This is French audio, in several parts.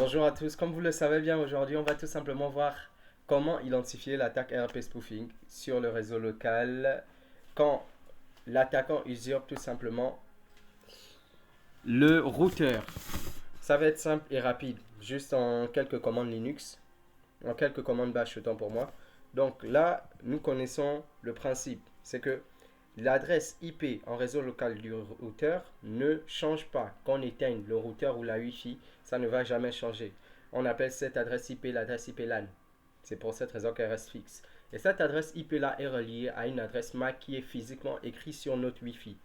Bonjour à tous, comme vous le savez bien, aujourd'hui on va tout simplement voir comment identifier l'attaque ARP spoofing sur le réseau local quand l'attaquant usurpe tout simplement le routeur. Ça va être simple et rapide, juste en quelques commandes Linux, en quelques commandes bash autant pour moi. Donc là, nous connaissons le principe, c'est que l'adresse IP en réseau local du routeur ne change pas. Qu'on éteigne le routeur ou la Wi-Fi, ça ne va jamais changer. On appelle cette adresse IP l'adresse IP LAN. C'est pour cette raison qu'elle reste fixe. Et cette adresse IP là est reliée à une adresse MAC qui est physiquement écrite sur notre Wi-Fi.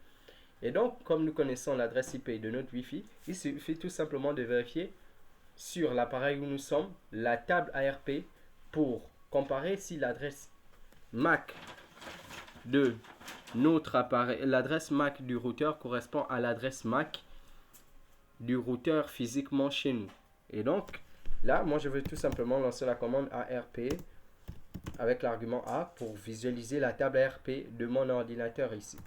Et donc, comme nous connaissons l'adresse IP de notre Wi-Fi, il suffit tout simplement de vérifier sur l'appareil où nous sommes la table ARP pour comparer si l'adresse MAC de notre appareil, l'adresse MAC du routeur correspond à l'adresse MAC du routeur physiquement chez nous. Et donc, là, moi, je vais tout simplement lancer la commande ARP avec l'argument A pour visualiser la table ARP de mon ordinateur ici.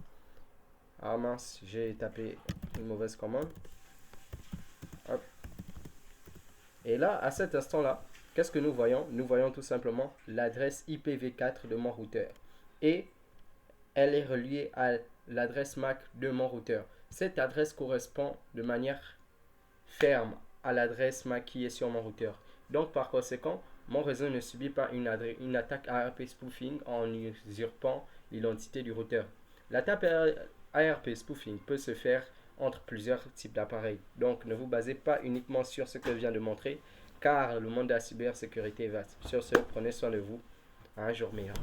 Ah mince, j'ai tapé une mauvaise commande. Hop. Et là, à cet instant-là, qu'est-ce que nous voyons? Nous voyons tout simplement l'adresse IPv4 de mon routeur. Et elle est reliée à l'adresse MAC de mon routeur. Cette adresse correspond de manière ferme à l'adresse MAC qui est sur mon routeur. Donc par conséquent, mon réseau ne subit pas une attaque ARP spoofing en usurpant l'identité du routeur. L'attaque ARP spoofing peut se faire entre plusieurs types d'appareils. Donc ne vous basez pas uniquement sur ce que je viens de montrer, car le monde de la cybersécurité est vaste. Sur ce, prenez soin de vous. Un jour meilleur.